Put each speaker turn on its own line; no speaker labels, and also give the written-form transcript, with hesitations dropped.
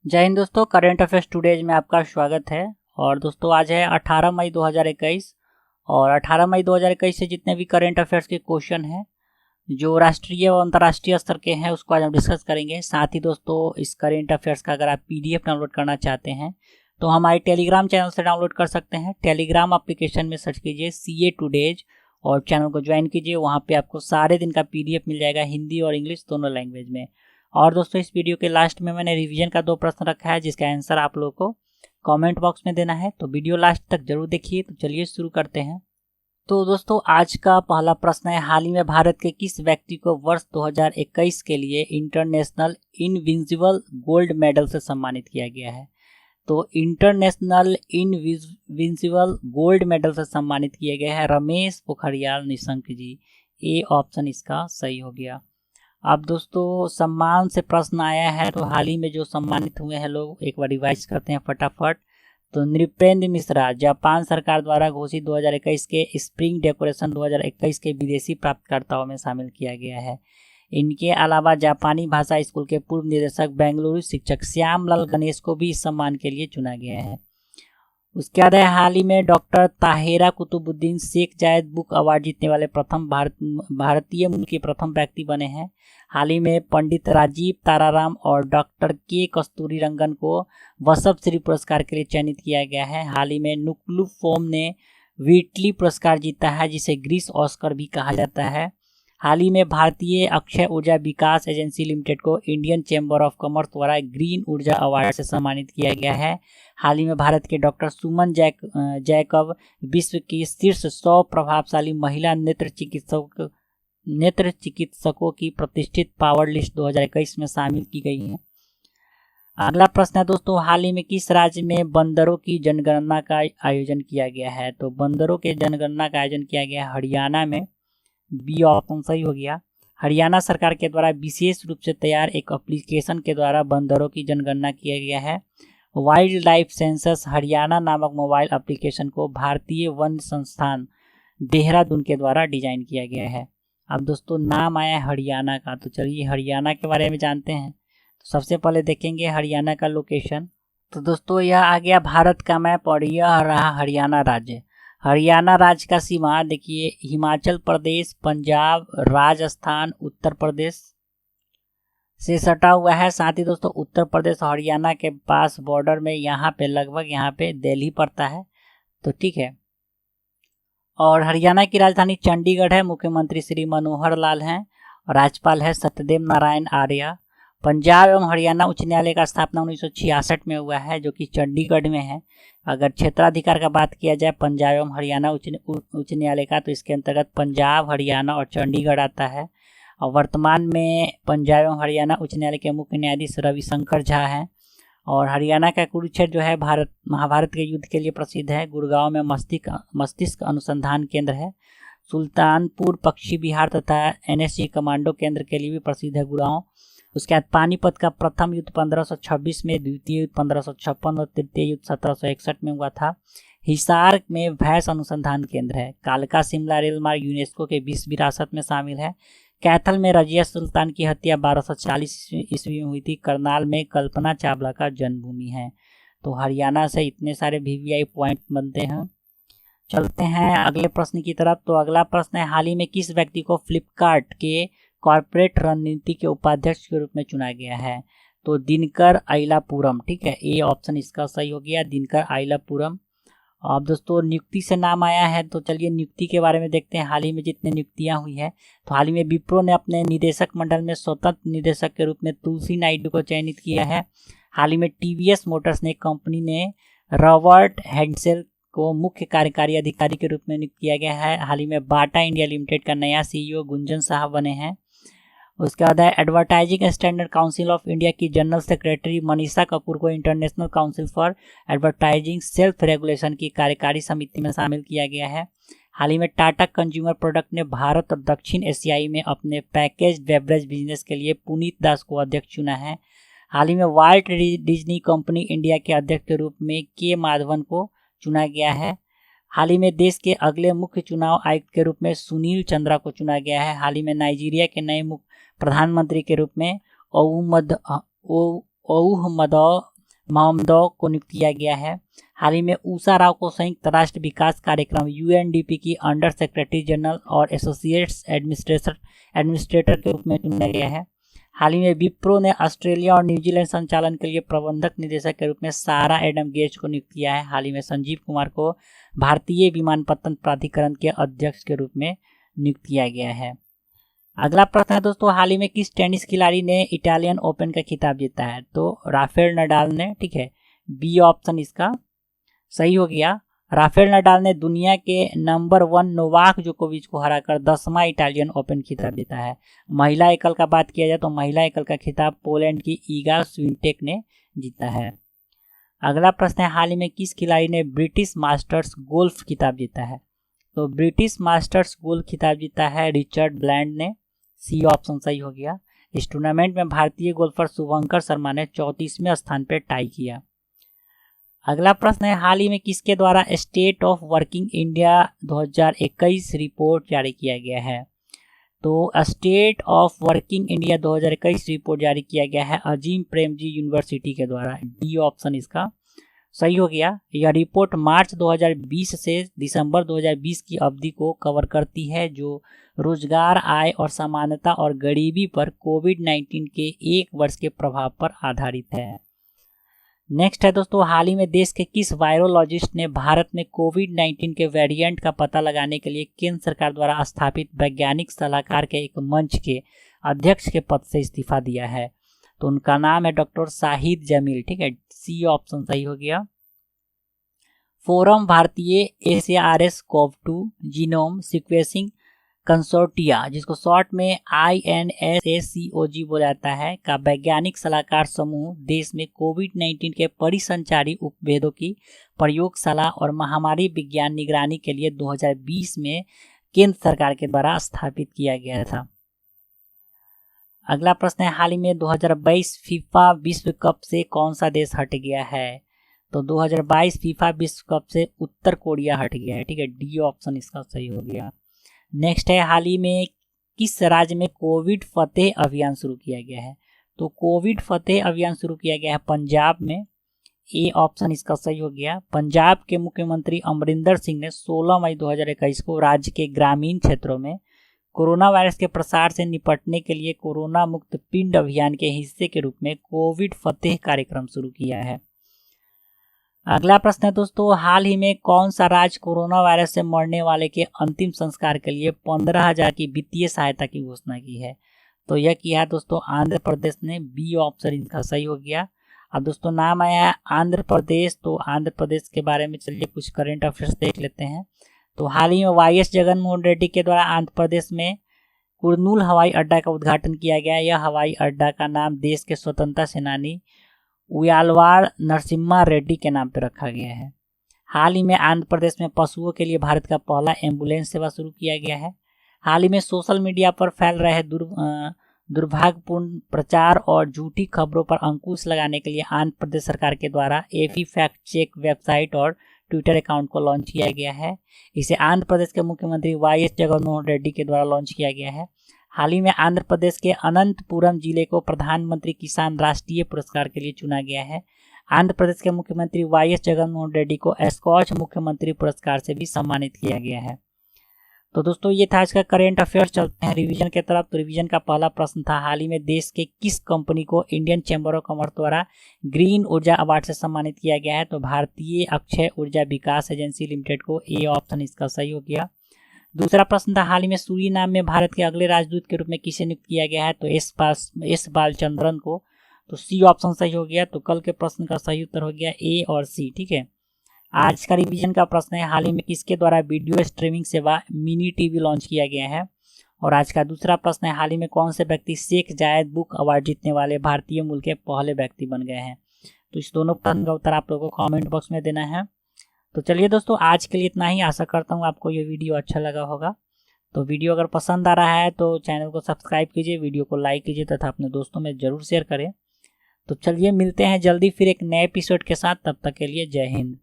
जय हिंद दोस्तों, current affairs today's में आपका स्वागत है। और दोस्तों आज है 18 मई 2021 और 18 मई 2021 से जितने भी करेंट अफेयर्स के क्वेश्चन हैं जो राष्ट्रीय और अंतर्राष्ट्रीय स्तर के हैं उसको आज हम डिस्कस करेंगे। साथ ही दोस्तों इस करेंट अफेयर्स का अगर आप पीडीएफ डाउनलोड करना चाहते हैं तो हमारे टेलीग्राम चैनल से डाउनलोड कर सकते हैं। टेलीग्राम एप्लीकेशन में सर्च कीजिए CA टुडेज और चैनल को ज्वाइन कीजिए। वहाँ पे आपको सारे दिन का पीडीएफ मिल जाएगा, हिंदी और इंग्लिश दोनों लैंग्वेज में। और दोस्तों इस वीडियो के लास्ट में मैंने रिवीजन का 2 प्रश्न रखा है जिसका आंसर आप लोगों को कमेंट बॉक्स में देना है, तो वीडियो लास्ट तक जरूर देखिए। तो चलिए शुरू करते हैं। तो दोस्तों आज का पहला प्रश्न है, हाल ही में भारत के किस व्यक्ति को वर्ष 2021 के लिए इंटरनेशनल इनविंसिबल गोल्ड मेडल से सम्मानित किया गया है? तो इंटरनेशनल इनविंसिबल गोल्ड मेडल से सम्मानित किए गए हैं रमेश पोखरियाल निशंक जी। ए ऑप्शन इसका सही हो गया। अब दोस्तों सम्मान से प्रश्न आया है, तो हाल ही में जो सम्मानित हुए हैं लोग एक बार रिवाइज करते हैं फटाफट। तो नृपेंद्र मिश्रा जापान सरकार द्वारा घोषित 2021 के स्प्रिंग डेकोरेशन 2021 के विदेशी प्राप्तकर्ताओं में शामिल किया गया है। इनके अलावा जापानी भाषा स्कूल के पूर्व निदेशक बेंगलुरु शिक्षक श्यामलाल गणेश को भी इस सम्मान के लिए चुना गया है। उसके बाद हाल ही में डॉक्टर ताहेरा कुतुबुद्दीन शेख जायद बुक अवार्ड जीतने वाले प्रथम भारतीय मूल के प्रथम व्यक्ति बने हैं। हाल ही में पंडित राजीव ताराराम और डॉक्टर के कस्तूरी रंगन को वसव श्री पुरस्कार के लिए चयनित किया गया है। हाल ही में नुक्लू फोम ने व्हिटली पुरस्कार जीता है जिसे ग्रीस ऑस्कर भी कहा जाता है। हाल ही में भारतीय अक्षय ऊर्जा विकास एजेंसी लिमिटेड को इंडियन चैम्बर ऑफ कॉमर्स द्वारा ग्रीन ऊर्जा अवार्ड से सम्मानित किया गया है। हाल ही में भारत के डॉक्टर सुमन जैकब विश्व की शीर्ष 100 प्रभावशाली महिला नेत्र चिकित्सकों की प्रतिष्ठित पावर लिस्ट 2021 में शामिल की गई है। अगला प्रश्न है दोस्तों, हाल ही में किस राज्य में बंदरों की जनगणना का आयोजन किया गया है? तो बंदरों के जनगणना का आयोजन किया गया हरियाणा में। बी ऑप्शन सही हो गया। हरियाणा सरकार के द्वारा विशेष रूप से तैयार एक एप्लीकेशन के द्वारा बंदरों की जनगणना किया गया है। वाइल्ड लाइफ सेंसस हरियाणा नामक मोबाइल एप्लीकेशन को भारतीय वन संस्थान देहरादून के द्वारा डिजाइन किया गया है। अब दोस्तों नाम आया है हरियाणा का, तो चलिए हरियाणा के बारे में जानते हैं। तो सबसे पहले देखेंगे हरियाणा का लोकेशन। तो दोस्तों यह आ गया भारत का मैप और यह रहा हरियाणा राज्य। हरियाणा राज्य का सीमा देखिए हिमाचल प्रदेश, पंजाब, राजस्थान, उत्तर प्रदेश से सटा हुआ है। साथ ही दोस्तों उत्तर प्रदेश और हरियाणा के पास बॉर्डर में यहाँ पे लगभग यहाँ पे दिल्ली पड़ता है, तो ठीक है। और हरियाणा की राजधानी चंडीगढ़ है। मुख्यमंत्री श्री मनोहर लाल हैं और राज्यपाल है सत्यदेव नारायण आर्य। पंजाब एवं हरियाणा उच्च न्यायालय का स्थापना 1966 में हुआ है जो कि चंडीगढ़ में है। अगर क्षेत्राधिकार का बात किया जाए पंजाब एवं हरियाणा उच्च न्यायालय का, तो इसके अंतर्गत पंजाब, हरियाणा और चंडीगढ़ आता है। और वर्तमान में पंजाब एवं हरियाणा उच्च न्यायालय के मुख्य न्यायाधीश रविशंकर झा हैं। और हरियाणा का कुरुक्षेत्र जो है महाभारत के युद्ध के लिए प्रसिद्ध है। गुड़गांव में मस्तिष्क अनुसंधान केंद्र है। सुल्तानपुर पक्षी विहार तथा NSG कमांडो केंद्र के लिए भी प्रसिद्ध है गुड़गांव। उसके बाद पानीपत का प्रथम युद्ध 1526 में, द्वितीय युद्ध 1556 और तृतीय युद्ध 1761 में हुआ था। हिसार में भैंस अनुसंधान केंद्र है। कालका शिमला रेल मार्ग यूनेस्को के विश्व विरासत में शामिल है। कैथल में रजिया सुल्तान की हत्या 1240 ईस्वी में हुई थी। करनाल में कल्पना चावला का जन्मभूमि है। तो हरियाणा से इतने सारे VVI पॉइंट बनते हैं। चलते हैं अगले प्रश्न की तरफ। तो अगला प्रश्न है, हाल ही में किस व्यक्ति को फ्लिपकार्ट के कॉर्पोरेट रणनीति के उपाध्यक्ष के रूप में चुना गया है? तो दिनकर अयलापुरम, ठीक है। ए ऑप्शन इसका सही हो गया, दिनकर अयलापुरम। अब दोस्तों नियुक्ति से नाम आया है, तो चलिए नियुक्ति के बारे में देखते हैं। हाल ही में जितने नियुक्तियां हुई है, तो हाल ही में विप्रो ने अपने निदेशक मंडल में स्वतंत्र निदेशक के रूप में तुलसी नायडू को चयनित किया है। हाल ही में TVS मोटर्स ने कंपनी ने रॉबर्ट हेंसेल को मुख्य कार्यकारी अधिकारी के रूप में नियुक्त किया गया है। हाल ही में बाटा इंडिया लिमिटेड का नया CEO गुंजन साहब बने हैं। उसके बाद है advertising standard council of India की जनरल सेक्रेटरी मनीषा कपूर को international council for advertising self regulation की कार्यकारी समिति में शामिल किया गया है। हाल ही में टाटा कंज्यूमर प्रोडक्ट ने भारत और दक्षिण एशियाई में अपने पैकेज बेवरेज बिजनेस के लिए पुनीत दास को अध्यक्ष चुना है। हाल ही में वाल्ट डिज्नी कंपनी इंडिया के अध्यक्ष के रूप में के माधवन को चुना गया है। हाल ही में देश के अगले मुख्य चुनाव आयुक्त के रूप में सुनील चंद्रा को चुना गया है। हाल ही में नाइजीरिया के नए प्रधानमंत्री के रूप में ओउहमदो मोहम्मदौ को नियुक्त किया गया है। हाल ही में उषा राव को संयुक्त राष्ट्र विकास कार्यक्रम UNDP की अंडर सेक्रेटरी जनरल और एसोसिएट्स एडमिनिस्ट्रेटर के रूप में चुना गया है। हाल ही में विप्रो ने ऑस्ट्रेलिया और न्यूजीलैंड संचालन के लिए प्रबंधक निदेशक के रूप में सारा एडम गेज को नियुक्त किया है। हाल ही में संजीव कुमार को भारतीय विमानपत्तन प्राधिकरण के अध्यक्ष के रूप में नियुक्त किया गया है। अगला प्रश्न है दोस्तों, हाल ही में किस टेनिस खिलाड़ी ने इटालियन ओपन का खिताब जीता है? तो राफेल नडाल ने, ठीक है, बी ऑप्शन इसका सही हो गया। राफेल नडाल ने दुनिया के नंबर 1 नोवाक जोकोविच को हराकर 10वां इटालियन ओपन खिताब जीता है। महिला एकल का बात किया जाए तो महिला एकल का खिताब पोलैंड की ईगा स्विंटेक ने जीता है। अगला प्रश्न है, हाल ही में किस खिलाड़ी ने ब्रिटिश मास्टर्स गोल्फ खिताब जीता है? तो ब्रिटिश मास्टर्स गोल्फ खिताब जीता है रिचर्ड ब्लैंड ने, सी ऑप्शन सही हो गया। इस टूर्नामेंट में भारतीय गोल्फर शुभंकर शर्मा ने 34वें स्थान पर टाई किया। अगला प्रश्न है, हाल ही में किसके द्वारा state of working India 2021 report जारी किया गया है? तो state of working India 2021 report जारी किया गया है अजीम प्रेमजी यूनिवर्सिटी के द्वारा, डी ऑप्शन इसका सही हो गया। यह रिपोर्ट मार्च 2020 से दिसंबर 2020 की अवधि को कवर करती है, जो रोजगार, आय और समानता और गरीबी पर कोविड-19 के 1 वर्ष के प्रभाव पर आधारित है। नेक्स्ट है दोस्तों, हाल ही में देश के किस वायरोलॉजिस्ट ने भारत में कोविड-19 के वेरिएंट का पता लगाने के लिए केंद्र सरकार द्वारा स्थापित वैज्ञानिक सलाहकार के एक मंच के अध्यक्ष के पद से इस्तीफा दिया है? तो उनका नाम है डॉक्टर शाहिद जमील, ठीक है, सी ऑप्शन सही हो गया। फोरम भारतीय SARS-CoV-2 जीनोम सीक्वेंसिंग कंसोर्टिया, जिसको शॉर्ट में INSACOG बोला जाता है, का वैज्ञानिक सलाहकार समूह देश में कोविड-19 के परिसंचारी उपभेदों की प्रयोगशाला और महामारी विज्ञान निगरानी के लिए 2020 में केंद्र सरकार के द्वारा स्थापित किया गया था। अगला प्रश्न है, हाल ही में 2022 फीफा विश्व कप से कौन सा देश हट गया है? तो 2022 फीफा विश्व कप से उत्तर कोरिया हट गया है, ठीक है, डी ऑप्शन इसका सही हो गया। नेक्स्ट है, हाल ही में किस राज्य में कोविड फतेह अभियान शुरू किया गया है? तो कोविड फतेह अभियान शुरू किया गया है पंजाब में, ए ऑप्शन इसका सही हो गया। पंजाब के मुख्यमंत्री अमरिंदर सिंह ने 16 मई 2021 को राज्य के ग्रामीण क्षेत्रों में कोरोना वायरस के प्रसार से निपटने के लिए कोरोना मुक्त पिंड अभियान के हिस्से के रूप में कोविड फतेह कार्यक्रम शुरू किया है। अगला प्रश्न है दोस्तों, हाल ही में कौन सा राज्य कोरोना वायरस से मरने वाले के अंतिम संस्कार के लिए 15,000 की वित्तीय सहायता की घोषणा की है? तो यह किया है दोस्तों आंध्र प्रदेश ने, बी ऑप्शन इनका सही हो गया। अब दोस्तों नाम आया है आंध्र प्रदेश, तो आंध्र प्रदेश के बारे में चलिए कुछ करंट अफेयर्स देख लेते हैं। तो हाल ही में YS जगनमोहन रेड्डी के द्वारा आंध्र प्रदेश में कुर्नूल हवाई अड्डा का उद्घाटन किया गया। यह हवाई अड्डा का नाम देश के स्वतंत्रता सेनानी उयालवाड़ नरसिम्हा रेड्डी के नाम पर रखा गया है। हाल ही में आंध्र प्रदेश में पशुओं के लिए भारत का पहला एम्बुलेंस सेवा शुरू किया गया है। हाल ही में सोशल मीडिया पर फैल रहे दुर्भाग्यपूर्ण प्रचार और झूठी खबरों पर अंकुश लगाने के लिए आंध्र प्रदेश सरकार के द्वारा एफी फैक्ट चेक वेबसाइट और ट्विटर अकाउंट को लॉन्च किया गया है। इसे आंध्र प्रदेश के मुख्यमंत्री YS जगनमोहन रेड्डी के द्वारा लॉन्च किया गया है। हाल ही में आंध्र प्रदेश के अनंतपुरम जिले को प्रधानमंत्री किसान राष्ट्रीय पुरस्कार के लिए चुना गया है। आंध्र प्रदेश के मुख्यमंत्री YS जगनमोहन रेड्डी को स्कॉच मुख्यमंत्री पुरस्कार से भी सम्मानित किया गया है। तो दोस्तों ये था आज का करेंट अफेयर। चलते हैं रिवीजन की तरफ। तो रिवीजन का पहला प्रश्न था, हाल ही में देश के किस कंपनी को इंडियन चैम्बर ऑफ कॉमर्स द्वारा ग्रीन ऊर्जा अवार्ड से सम्मानित किया गया है? तो भारतीय अक्षय ऊर्जा विकास एजेंसी लिमिटेड को, ए ऑप्शन इसका सही हो गया। दूसरा प्रश्न था, हाल ही में सूरीनाम में भारत के अगले राजदूत के रूप में किसे नियुक्त किया गया है? तो एस बालचंद्रन को, तो सी ऑप्शन सही हो गया। तो कल के प्रश्न का सही उत्तर हो गया ए और सी, ठीक है। आज का रिवीजन का प्रश्न है, हाल ही में किसके द्वारा वीडियो स्ट्रीमिंग सेवा मिनी टीवी लॉन्च किया गया है? और आज का दूसरा प्रश्न है, हाल ही में कौन से व्यक्ति शेख जायद बुक अवार्ड जीतने वाले भारतीय मूल के पहले व्यक्ति बन गए हैं? तो इस दोनों प्रश्न का उत्तर आप लोगों को कमेंट बॉक्स में देना है। तो चलिए दोस्तों आज के लिए इतना ही। आशा करता हूँ आपको ये वीडियो अच्छा लगा होगा। तो वीडियो अगर पसंद आ रहा है तो चैनल को सब्सक्राइब कीजिए, वीडियो को लाइक कीजिए तथा अपने दोस्तों में ज़रूर शेयर करें। तो चलिए मिलते हैं जल्दी फिर एक नए एपिसोड के साथ। तब तक के लिए जय हिंद।